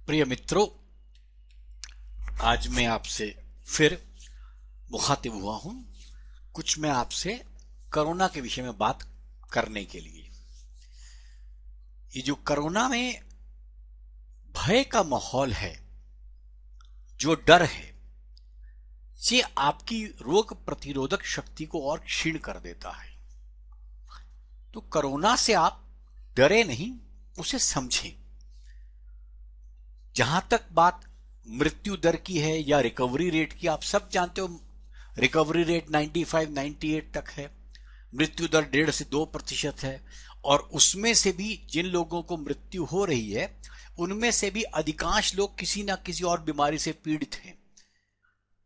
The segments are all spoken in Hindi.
प्रिय मित्रों, आज मैं आपसे फिर मुखातिब हुआ हूं। कुछ मैं आपसे कोरोना के विषय में बात करने के लिए। ये जो कोरोना में भय का माहौल है, जो डर है, ये आपकी रोग प्रतिरोधक शक्ति को और क्षीण कर देता है। तो कोरोना से आप डरे नहीं, उसे समझें। जहां तक बात मृत्यु दर की है या रिकवरी रेट की, आप सब जानते हो रिकवरी रेट 95-98 तक है, मृत्यु दर 1.5 से 2% है। और उसमें से भी जिन लोगों को मृत्यु हो रही है, उनमें से भी अधिकांश लोग किसी ना किसी और बीमारी से पीड़ित हैं।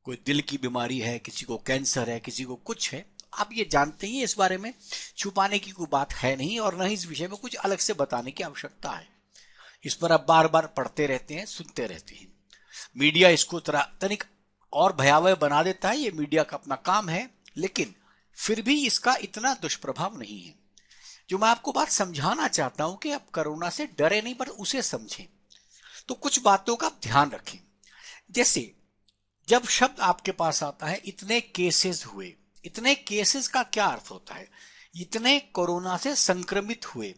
कोई दिल की बीमारी है, किसी को कैंसर है, किसी को कुछ है। आप ये जानते ही, इस बारे में छुपाने की कोई बात है नहीं, और न ही इस विषय में कुछ अलग से बताने की आवश्यकता है। इस पर आप बार बार पढ़ते रहते हैं, सुनते रहते हैं। मीडिया इसको तनिक और भयावह बना देता है, ये मीडिया का अपना काम है, लेकिन फिर भी इसका इतना दुष्प्रभाव नहीं है। जो मैं आपको बात समझाना चाहता हूं कि आप कोरोना से डरे नहीं, पर उसे समझें। तो कुछ बातों का ध्यान रखें। जैसे जब शब्द आपके पास आता है इतने केसेस हुए, इतने केसेस का क्या अर्थ होता है? इतने कोरोना से संक्रमित हुए।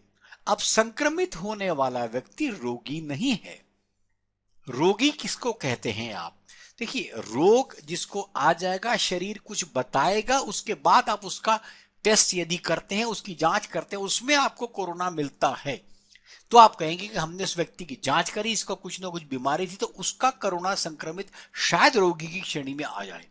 अब संक्रमित होने वाला व्यक्ति रोगी नहीं है। रोगी किसको कहते हैं आप? देखिए, रोग जिसको आ जाएगा, शरीर कुछ बताएगा, उसके बाद आप उसका टेस्ट यदि करते हैं, उसकी जांच करते हैं, उसमें आपको कोरोना मिलता है, तो आप कहेंगे कि हमने उस व्यक्ति की जांच करी, इसका कुछ ना कुछ बीमारी थी, तो उसका कोरोना संक्रमित शायद रोगी की श्रेणी में आ जाए।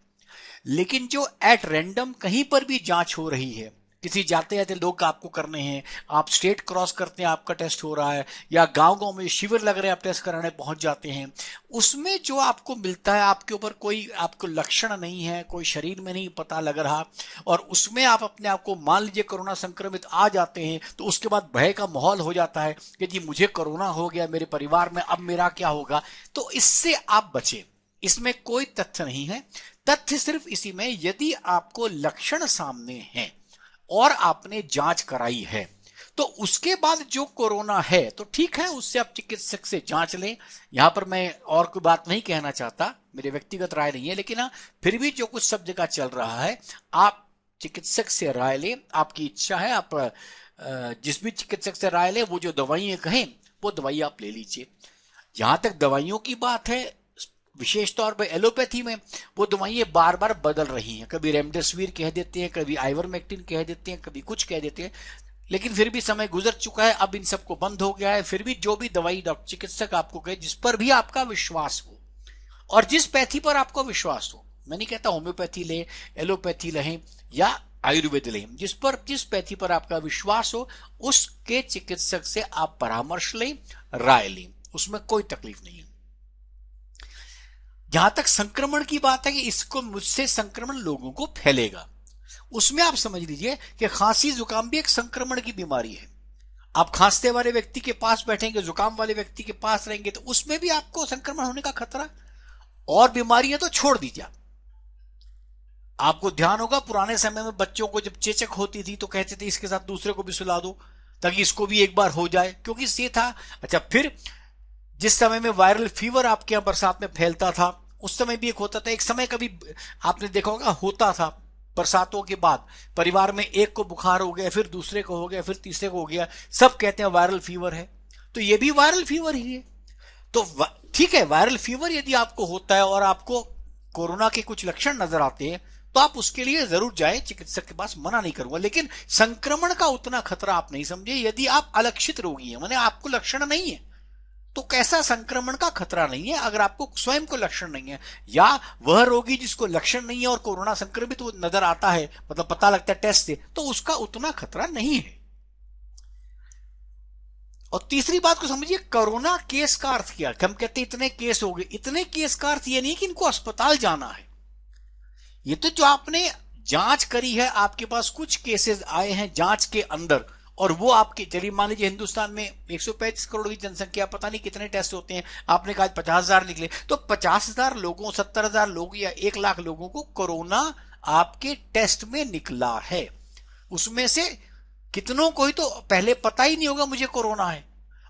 लेकिन जो एट रैंडम कहीं पर भी जांच हो रही है, किसी जाते जाते लोग आपको करने हैं, आप स्टेट क्रॉस करते हैं, आपका टेस्ट हो रहा है, या गांव गांव में शिविर लग रहे हैं, आप टेस्ट कराने पहुंच जाते हैं, उसमें जो आपको मिलता है, आपके ऊपर कोई आपको लक्षण नहीं है, कोई शरीर में नहीं पता लग रहा, और उसमें आप अपने आप को मान लीजिए कोरोना संक्रमित आ जाते हैं, तो उसके बाद भय का माहौल हो जाता है कि जी मुझे कोरोना हो गया, मेरे परिवार में अब मेरा क्या होगा। तो इससे आप बचें, इसमें कोई तथ्य नहीं है। तथ्य सिर्फ इसी में, यदि आपको लक्षण सामने हैं और आपने जांच कराई है, तो उसके बाद जो कोरोना है तो ठीक है, उससे आप चिकित्सक से जांच लें। यहां पर मैं और कोई बात नहीं कहना चाहता, मेरी व्यक्तिगत राय नहीं है, लेकिन हाँ, फिर भी जो कुछ सब जगह चल रहा है, आप चिकित्सक से राय लें। आपकी इच्छा है, आप जिस भी चिकित्सक से राय लें, वो जो दवाइयां कहें वो दवाई आप ले लीजिए। जहां तक दवाइयों की बात है, विशेष तौर पर एलोपैथी में, वो दवाइयां बार बार बदल रही हैं। कभी रेमडेसिविर कह देते हैं, कभी आइवरमेक्टिन कह देते हैं, कभी कुछ कह देते हैं, लेकिन फिर भी समय गुजर चुका है, अब इन सबको बंद हो गया है। फिर भी जो भी दवाई डॉक्टर चिकित्सक आपको कहे, जिस पर भी आपका विश्वास हो और जिस पैथी पर आपको विश्वास हो, मैं नहीं कहता होम्योपैथी ले, एलोपैथी लें या आयुर्वेद लें, जिस पैथी पर आपका विश्वास हो, उसके चिकित्सक से आप परामर्श लें, राय लें, उसमें कोई तकलीफ नहीं है। जहां तक संक्रमण की बात है कि इसको मुझसे संक्रमण लोगों को फैलेगा, उसमें आप समझ लीजिए कि खांसी जुकाम भी एक संक्रमण की बीमारी है। आप खांसते वाले व्यक्ति के पास बैठेंगे, जुकाम वाले व्यक्ति के पास रहेंगे, तो उसमें भी आपको संक्रमण होने का खतरा। और बीमारियां तो छोड़ दीजिए। आपको ध्यान होगा, पुराने समय में बच्चों को जब चेचक होती थी तो कहते थे इसके साथ दूसरे को भी सुला दो ताकि इसको भी एक बार हो जाए, क्योंकि ये था। अच्छा, फिर जिस समय में वायरल फीवर आपके यहां बरसात में फैलता था, उस समय भी एक होता था। एक समय कभी आपने देखा होगा, होता था बरसातों के बाद परिवार में एक को बुखार हो गया, फिर दूसरे को हो गया, फिर तीसरे को हो गया, सब कहते हैं वायरल फीवर है। तो ये भी वायरल फीवर ही है। तो ठीक है, वायरल फीवर यदि आपको होता है और आपको कोरोना के कुछ लक्षण नजर आते हैं, तो आप उसके लिए जरूर जाएं चिकित्सक के पास, मना नहीं करूंगा, लेकिन संक्रमण का उतना खतरा आप नहीं समझे। यदि आप अलक्षित रोगी हैं, माने आपको लक्षण नहीं है, तो कैसा संक्रमण का खतरा नहीं है। अगर आपको स्वयं को लक्षण नहीं है, या वह रोगी जिसको लक्षण नहीं है और कोरोना संक्रमित वो नजर आता है, मतलब पता लगता है टेस्ट से, तो उसका उतना खतरा नहीं है। और तीसरी बात को समझिए, कोरोना केस का अर्थ क्या? हम कहते हैं इतने केस हो गए, इतने केस का अर्थ ये नहीं कि इनको अस्पताल जाना है। ये तो जो आपने जांच करी है, आपके पास कुछ केसेस आए हैं जांच के अंदर, और वो आपके, चलिए मान लीजिए हिंदुस्तान में 135 करोड़ की जनसंख्या, पता नहीं कितने टेस्ट होते हैं, आपने कहा 50,000 निकले, तो 50,000 लोगों, 70,000 लोगों या 1 लाख लोगों को कोरोना आपके टेस्ट में निकला है। उसमें से कितनों को ही तो पहले पता ही नहीं होगा मुझे कोरोना है,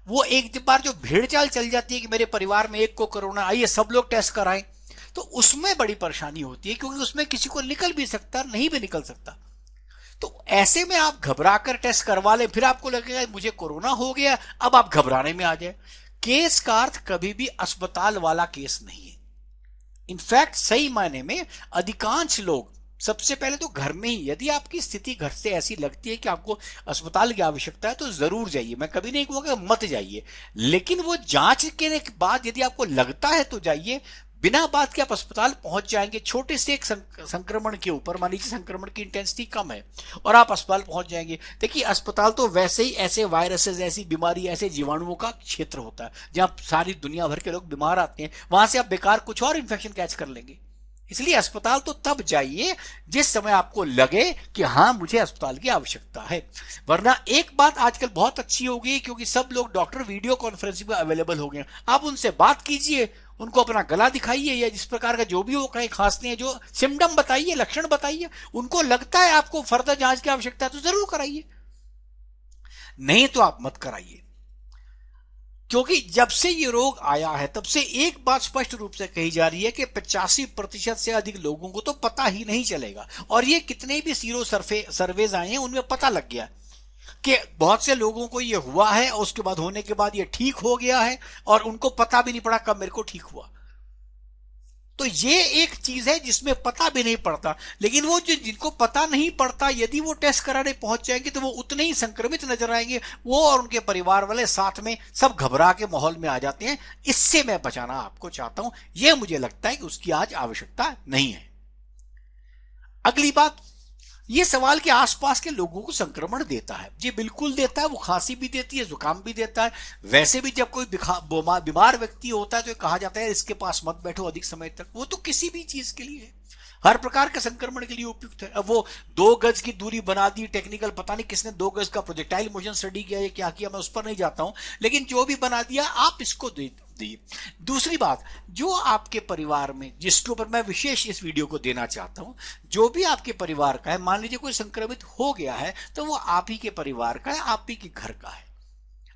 वो एक बार जो भीड़ चाल चल जाती है कि मेरे परिवार में एक को कोरोना, आइए सब लोग टेस्ट कराएं, तो उसमें बड़ी परेशानी होती है, क्योंकि उसमें किसी को निकल भी सकता है, नहीं भी निकल सकता। तो ऐसे में आप घबरा कर टेस्ट करवा लें, फिर आपको लगेगा मुझे कोरोना हो गया, अब आप घबराने में आ जाए। केस का अर्थ कभी भी अस्पताल वाला केस नहीं है। इनफैक्ट सही मायने में अधिकांश लोग सबसे पहले तो घर में ही, यदि आपकी स्थिति घर से ऐसी लगती है कि आपको अस्पताल की आवश्यकता है तो जरूर जाइए, मैं कभी नहीं कहूंगा मत जाइए, लेकिन वो जांच के बाद यदि आपको लगता है तो जाइए। बिना बात के आप अस्पताल पहुंच जाएंगे, छोटे से एक संक्रमण के ऊपर, मान लीजिए संक्रमण की इंटेंसिटी कम है और आप अस्पताल पहुंच जाएंगे। देखिए अस्पताल तो वैसे ही ऐसे वायरसेस, ऐसी बीमारी, ऐसे जीवाणुओं का क्षेत्र होता है जहां सारी दुनिया भर के लोग बीमार आते हैं, वहां से आप बेकार कुछ और इंफेक्शन कैच कर लेंगे। इसलिए अस्पताल तो तब जाइए जिस समय आपको लगे कि हां मुझे अस्पताल की आवश्यकता है। वरना एक बात आजकल बहुत अच्छी हो गई, क्योंकि सब लोग डॉक्टर वीडियो कॉन्फ्रेंसिंग में अवेलेबल हो गए, आप उनसे बात कीजिए, उनको अपना गला दिखाइए या जिस प्रकार का जो भी वो कहीं खांसते हैं, जो सिम्टम बताइए, लक्षण बताइए, उनको लगता है आपको फर्दर जांच की आवश्यकता है तो जरूर कराइए, नहीं तो आप मत कराइए। क्योंकि जब से ये रोग आया है तब से एक बात स्पष्ट रूप से कही जा रही है कि 85% से अधिक लोगों को तो पता ही नहीं चलेगा। और ये कितने भी सीरो सर्वेज आए हैं उनमें पता लग गया कि बहुत से लोगों को ये हुआ है और उसके बाद होने के बाद ये ठीक हो गया है और उनको पता भी नहीं पड़ा कब मेरे को ठीक हुआ। तो ये एक चीज है जिसमें पता भी नहीं पड़ता, लेकिन वो जो जिनको पता नहीं पड़ता यदि वो टेस्ट कराने पहुंच जाएंगे तो वो उतने ही संक्रमित नजर आएंगे, वो और उनके परिवार वाले साथ में सब घबरा के माहौल में आ जाते हैं। इससे मैं बचाना आपको चाहता हूं, यह मुझे लगता है कि उसकी आज आवश्यकता नहीं है। अगली बात, ये सवाल के आसपास के लोगों को संक्रमण देता है, जी बिल्कुल देता है, वो खांसी भी देती है, जुकाम भी देता है। वैसे भी जब कोई बीमार व्यक्ति होता है तो कहा जाता है इसके पास मत बैठो अधिक समय तक, वो तो किसी भी चीज के लिए है, हर प्रकार के संक्रमण के लिए उपयुक्त है। अब वो 2 गज की दूरी बना दी, टेक्निकल पता नहीं किसने 2 गज का प्रोजेक्टाइल मोशन स्टडी किया है, क्या किया, मैं उस पर नहीं जाता हूं, लेकिन जो भी बना दिया आप इसको दिए। दूसरी बात, जो आपके परिवार में, जिसके ऊपर मैं विशेष इस वीडियो को देना चाहता हूं, जो भी आपके परिवार का है, मान लीजिए कोई संक्रमित हो गया है तो वो आप ही के परिवार का है, आप ही के घर का है।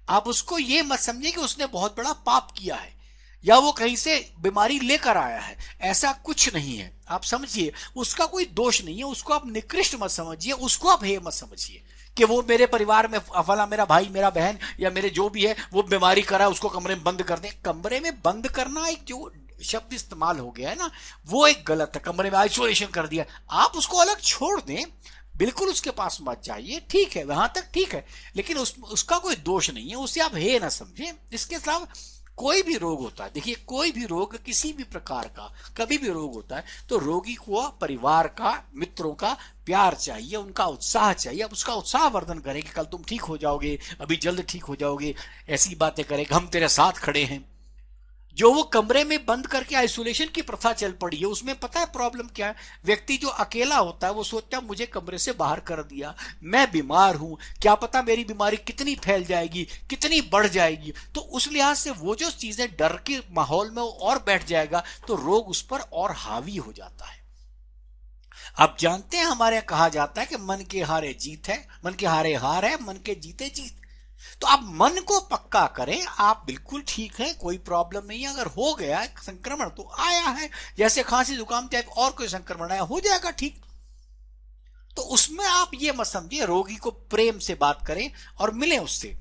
आप उसको ये मत समझिए कि उसने बहुत बड़ा पाप किया है या वो कहीं से बीमारी लेकर आया है, ऐसा कुछ नहीं है। आप समझिए उसका कोई दोष नहीं है, उसको आप निकृष्ट मत समझिए, उसको आप हे मत समझिए कि वो मेरे परिवार में फला मेरा भाई, मेरा बहन या मेरे जो भी है वो बीमारी करा, उसको कमरे में बंद कर दें। कमरे में बंद करना एक जो शब्द इस्तेमाल हो गया है ना, वो एक गलत है। कमरे में आइसोलेशन कर दिया, आप उसको अलग छोड़ दें, बिल्कुल उसके पास मत जाइए, ठीक है, वहां तक ठीक है, लेकिन उसका कोई दोष नहीं है, उसे आप हे ना समझें। इसके खिलाफ कोई भी रोग होता है, देखिए कोई भी रोग किसी भी प्रकार का कभी भी रोग होता है तो रोगी को परिवार का, मित्रों का प्यार चाहिए, उनका उत्साह चाहिए। अब उसका उत्साह वर्धन करें कि कल तुम ठीक हो जाओगे, अभी जल्द ठीक हो जाओगे, ऐसी बातें करें, हम तेरे साथ खड़े हैं। जो वो कमरे में बंद करके आइसोलेशन की प्रथा चल पड़ी है, उसमें पता है प्रॉब्लम क्या है? व्यक्ति जो अकेला होता है वो सोचता है मुझे कमरे से बाहर कर दिया, मैं बीमार हूं, क्या पता मेरी बीमारी कितनी फैल जाएगी, कितनी बढ़ जाएगी। तो उस लिहाज से वो जो चीजें डर के माहौल में और बैठ जाएगा तो रोग उस पर और हावी हो जाता है। आप जानते हैं हमारे यहां कहा जाता है कि मन के हारे जीत है, मन के हारे हार है, मन के जीते जीत। तो आप मन को पक्का करें, आप बिल्कुल ठीक है, कोई प्रॉब्लम नहीं है। अगर हो गया संक्रमण तो आया है, जैसे खांसी जुकाम टाइप और कोई संक्रमण आया, हो जाएगा ठीक। तो उसमें आप ये मत समझिए, रोगी को प्रेम से बात करें और मिलें उससे,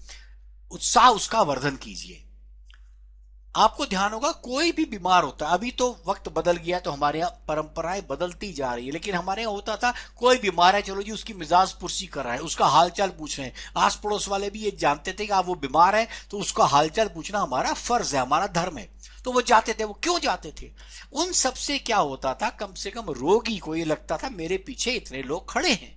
उत्साह उसका वर्धन कीजिए। आपको ध्यान होगा कोई भी बीमार होता है, अभी तो वक्त बदल गया तो हमारे यहाँ परंपराएं बदलती जा रही है, लेकिन हमारे यहाँ होता था कोई बीमार है, चलो जी उसकी मिजाज पुरसी कर रहा है, उसका हालचाल पूछ रहे हैं। आस पड़ोस वाले भी ये जानते थे कि आप वो बीमार है तो उसका हालचाल पूछना हमारा फर्ज है, हमारा धर्म है, तो वो जाते थे। वो क्यों जाते थे? उन सबसे क्या होता था, कम से कम रोगी को ये लगता था मेरे पीछे इतने लोग खड़े हैं,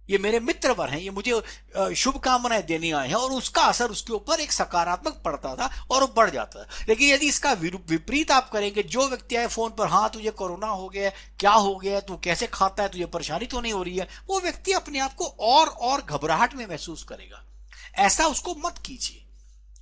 ये मेरे मित्र वर हैं, ये मुझे शुभकामनाएं देने आए हैं, और उसका असर उसके ऊपर एक सकारात्मक पड़ता था और वो बढ़ जाता था। लेकिन यदि इसका विपरीत आप करेंगे, जो व्यक्ति आए फोन पर, हाँ तुझे कोरोना हो गया, क्या हो गया, तू कैसे खाता है, तुझे परेशानी तो नहीं हो रही है, वो व्यक्ति अपने आप को और घबराहट में महसूस करेगा। ऐसा उसको मत कीजिए।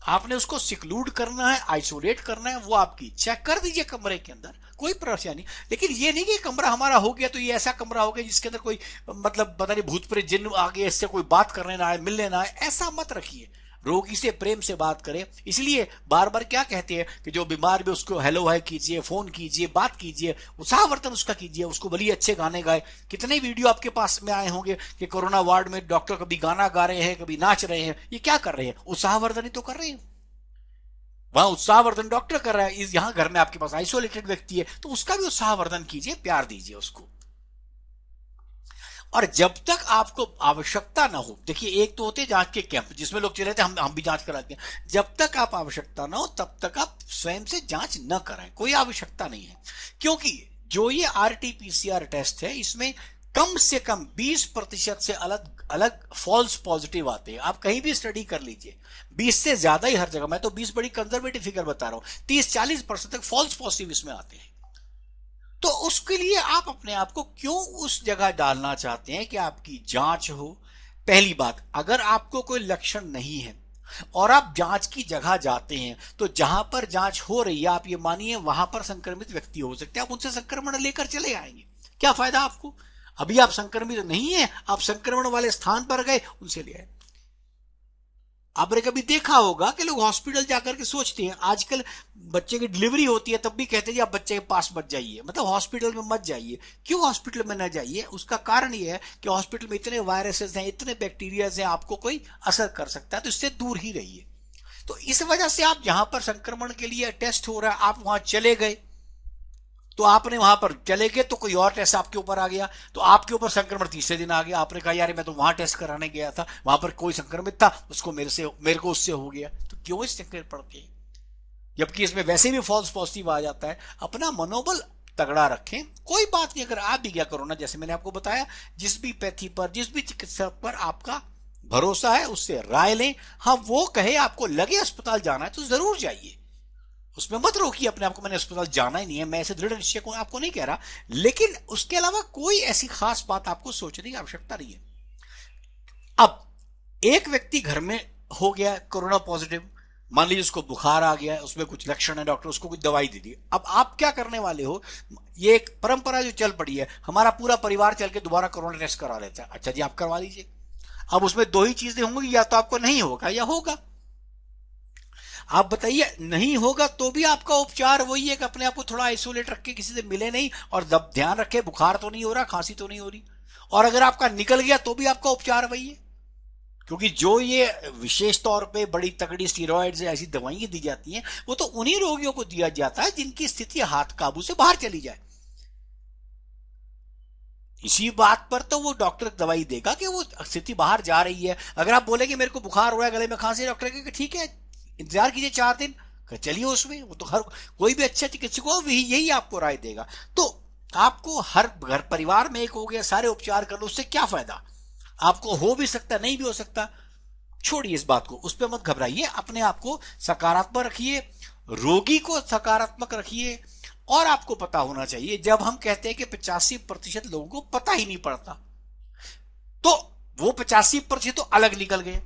आपने उसको सिक्लूड करना है, आइसोलेट करना है, वो आपकी इच्छा, कर दीजिए कमरे के अंदर, कोई परेशानी। लेकिन ये नहीं कि कमरा हमारा हो गया तो ये ऐसा कमरा हो गया जिसके अंदर कोई मतलब पता नहीं भूत प्रेत जिन्न आ गए, इससे कोई बात करने ना आए, मिलने ना आए, ऐसा मत रखिए। रोगी से प्रेम से बात करें। इसलिए बार बार क्या कहते हैं कि जो बीमार भी उसको हेलो हाय कीजिए, फोन कीजिए, बात कीजिए, उत्साहवर्धन उसका कीजिए, उसको भले अच्छे गाने गाए। कितने वीडियो आपके पास में आए होंगे कि कोरोना वार्ड में डॉक्टर कभी गाना गा रहे हैं, कभी नाच रहे हैं। ये क्या कर रहे हैं? उत्साहवर्धन ही तो कर रहे हैं। वहां उत्साहवर्धन डॉक्टर कर रहा है, यहां घर में आपके पास आइसोलेटेड व्यक्ति है, तो उसका भी उत्साहवर्धन कीजिए, प्यार दीजिए उसको। और जब तक आपको आवश्यकता ना हो, देखिए एक तो होते हैं जांच के कैंप जिसमें लोग चले थे, हम भी जांच कराते हैं। जब तक आप आवश्यकता ना हो तब तक आप स्वयं से जांच न कराएं, कोई आवश्यकता नहीं है। क्योंकि जो ये आरटीपीसीआर टेस्ट है, इसमें कम से कम 20% से अलग अलग फॉल्स पॉजिटिव आते हैं। आप कहीं भी स्टडी कर लीजिए, 20 से ज्यादा ही हर जगह, मैं तो 20 बड़ी कंजर्वेटिव फिगर बता रहा हूं, 30-40% तक फॉल्स पॉजिटिव इसमें आते हैं। तो उसके लिए आप अपने आप को क्यों उस जगह डालना चाहते हैं कि आपकी जांच हो? पहली बात, अगर आपको कोई लक्षण नहीं है और आप जांच की जगह जाते हैं, तो जहां पर जांच हो रही है, आप ये मानिए वहां पर संक्रमित व्यक्ति हो सकते हैं, आप उनसे संक्रमण लेकर चले आएंगे। क्या फायदा आपको? अभी आप संक्रमित नहीं है, आप संक्रमण वाले स्थान पर गए, उनसे ले आए। आपने कभी देखा होगा कि लोग हॉस्पिटल जाकर के सोचते हैं, आजकल बच्चे की डिलीवरी होती है तब भी कहते हैं जी आप बच्चे के पास मत जाइए, मतलब हॉस्पिटल में मत जाइए। क्यों हॉस्पिटल में न जाइए? उसका कारण यह है कि हॉस्पिटल में इतने वायरसेस हैं, इतने बैक्टीरिया हैं, आपको कोई असर कर सकता है, तो इससे दूर ही रहिए। तो इस वजह से आप जहां पर संक्रमण के लिए टेस्ट हो रहा है, आप वहां चले गए, तो आपने वहां पर चले गए तो कोई और टेस्ट आपके ऊपर आ गया, तो आपके ऊपर संक्रमण तीसरे दिन आ गया। आपने कहा यार मैं तो वहां टेस्ट कराने गया था, वहां पर कोई संक्रमित था, उसको मेरे को उससे हो गया। तो क्यों इस चक्कर पड़ते हैं, जबकि इसमें वैसे भी फॉल्स पॉजिटिव आ जाता है। अपना मनोबल तगड़ा रखें, कोई बात नहीं। अगर आप भी गया कोरोना, जैसे मैंने आपको बताया, जिस भी पैथी पर, जिस भी चिकित्सक पर आपका भरोसा है, उससे राय लें। हाँ, वो कहे आपको लगे अस्पताल जाना है तो जरूर जाइए, उसमें मत रोकिए अपने आप को, मैंने अस्पताल जाना ही नहीं है, मैं ऐसे दृढ़ निश्चय को आपको नहीं कह रहा। लेकिन उसके अलावा कोई ऐसी खास बात आपको सोचने की आवश्यकता नहीं है। अब एक व्यक्ति घर में हो गया कोरोना पॉजिटिव, मान लीजिए उसको बुखार आ गया है, उसमें कुछ लक्षण है, डॉक्टर उसको कुछ दवाई दे दी। अब आप क्या करने वाले हो? ये एक परंपरा जो चल पड़ी है, हमारा पूरा परिवार चल के दोबारा कोरोना टेस्ट करा लेता है। अच्छा जी, आप करवा लीजिए। अब उसमें दो ही चीजें होंगी, या तो आपको नहीं होगा या होगा। आप बताइए, नहीं होगा तो भी आपका उपचार वही है कि अपने आप को थोड़ा आइसोलेट रख के, किसी से मिले नहीं, और जब ध्यान रखे बुखार तो नहीं हो रहा, खांसी तो नहीं हो रही। और अगर आपका निकल गया तो भी आपका उपचार वही है, क्योंकि जो ये विशेष तौर पे बड़ी तगड़ी स्टीरॉइड्स ऐसी दवाइयां दी जाती हैं, वो तो उन्हीं रोगियों को दिया जाता है जिनकी स्थिति हाथ काबू से बाहर चली जाए। इसी बात पर तो वो डॉक्टर दवाई देगा कि वो स्थिति बाहर जा रही है। अगर आप बोलेंगे मेरे को बुखार हो रहा है, गले में खांसी, डॉक्टर कहेगा ठीक है इंतजार कीजिए 4 दिन, चलिए उसमें। वो तो हर कोई भी अच्छा चिकित्सक हो यही आपको राय देगा। तो आपको हर घर परिवार में एक हो गया, सारे उपचार कर लो, उससे क्या फायदा? आपको हो भी सकता, नहीं भी हो सकता, छोड़िए इस बात को, उस पर मत घबराइए। अपने आप को सकारात्मक रखिए, रोगी को सकारात्मक रखिए। और आपको पता होना चाहिए, जब हम कहते हैं कि 85% लोगों को पता ही नहीं पड़ता, तो वो 85% तो अलग निकल गए।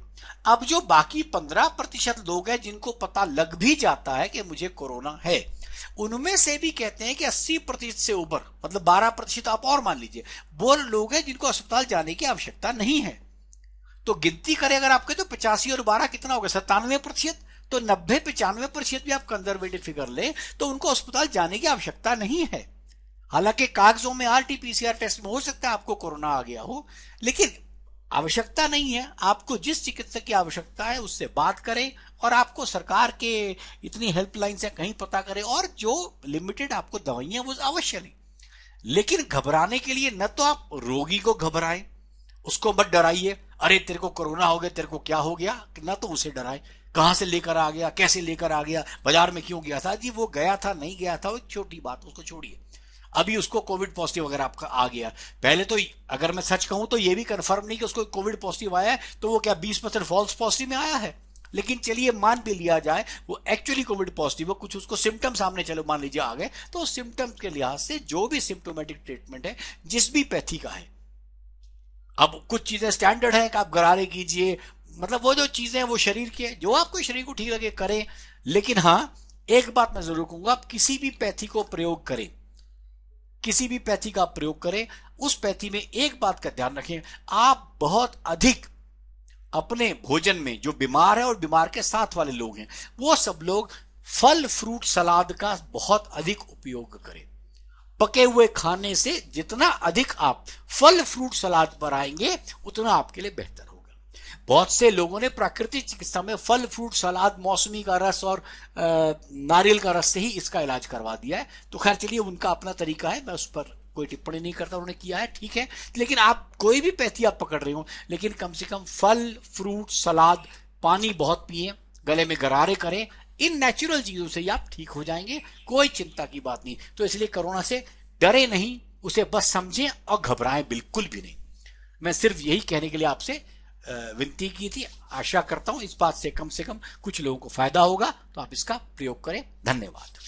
अब जो बाकी 15% लोग हैं जिनको पता लग भी जाता है कि मुझे कोरोना है, उनमें से भी कहते हैं कि 80% से ऊपर, मतलब 12% आप और मान लीजिए, वो लोग हैं जिनको अस्पताल जाने की आवश्यकता नहीं है। तो गिनती करें अगर आपके, तो 85 और 12 कितना होगा? 97%। तो 90-95% भी आप कंजर्वेटिव फिगर लें तो उनको अस्पताल जाने की आवश्यकता नहीं है। हालांकि कागजों में आरटीपीसीआर टेस्ट में हो सकता है आपको कोरोना आ गया हो, लेकिन आवश्यकता नहीं है। आपको जिस चिकित्सक की आवश्यकता है उससे बात करें, और आपको सरकार के इतनी हेल्पलाइन से कहीं पता करें, और जो लिमिटेड आपको दवाइयां वो अवश्य लें। लेकिन घबराने के लिए न तो आप रोगी को घबराएं, उसको मत डराइए, अरे तेरे को कोरोना हो गया, तेरे को क्या हो गया, ना तो उसे डराए, कहां से लेकर आ गया, कैसे लेकर आ गया, बाजार में क्यों गया था। जी वो गया था नहीं गया था वो छोटी बात, उसको छोड़िए। अभी उसको कोविड पॉजिटिव अगर आपका आ गया, पहले तो अगर मैं सच कहूं तो ये भी कंफर्म नहीं कि उसको कोविड पॉजिटिव आया है, तो वो क्या 20% फॉल्स पॉजिटिव में आया है। लेकिन चलिए मान भी लिया जाए वो एक्चुअली कोविड पॉजिटिव हो, कुछ उसको सिम्टम सामने चलो मान लीजिए आ गए, तो सिम्टम के लिहाज से जो भी सिम्टोमेटिक ट्रीटमेंट है जिस भी पैथी का है, अब कुछ चीजें स्टैंडर्ड है कि आप गरारे कीजिए, मतलब वो जो चीजें हैं वो शरीर की है, जो आपको शरीर को ठीक लगे करें। लेकिन हाँ, एक बात मैं जरूर कहूंगा, आप किसी भी पैथी को प्रयोग करें, किसी भी पैथी का प्रयोग करें, उस पैथी में एक बात का ध्यान रखें, आप बहुत अधिक अपने भोजन में जो बीमार है और बीमार के साथ वाले लोग हैं, वो सब लोग फल फ्रूट सलाद का बहुत अधिक उपयोग करें। पके हुए खाने से जितना अधिक आप फल फ्रूट सलाद पर आएंगे उतना आपके लिए बेहतर होगा। बहुत से लोगों ने प्राकृतिक चिकित्सा में फल फ्रूट सलाद, मौसमी का रस और नारियल का रस से ही इसका इलाज करवा दिया है। तो खैर चलिए, उनका अपना तरीका है, मैं उस पर कोई टिप्पणी नहीं करता, उन्होंने किया है, ठीक है। लेकिन आप कोई भी पैथी आप पकड़ रहे हो, लेकिन कम से कम फल फ्रूट सलाद, पानी बहुत पिए, गले में गरारे करें, इन नेचुरल चीजों से ही आप ठीक हो जाएंगे, कोई चिंता की बात नहीं। तो इसलिए कोरोना से डरे नहीं, उसे बस समझें और घबराएं बिल्कुल भी नहीं। मैं सिर्फ यही कहने के लिए आपसे विनती की थी। आशा करता हूं इस बात से कम कुछ लोगों को फायदा होगा, तो आप इसका प्रयोग करें। धन्यवाद।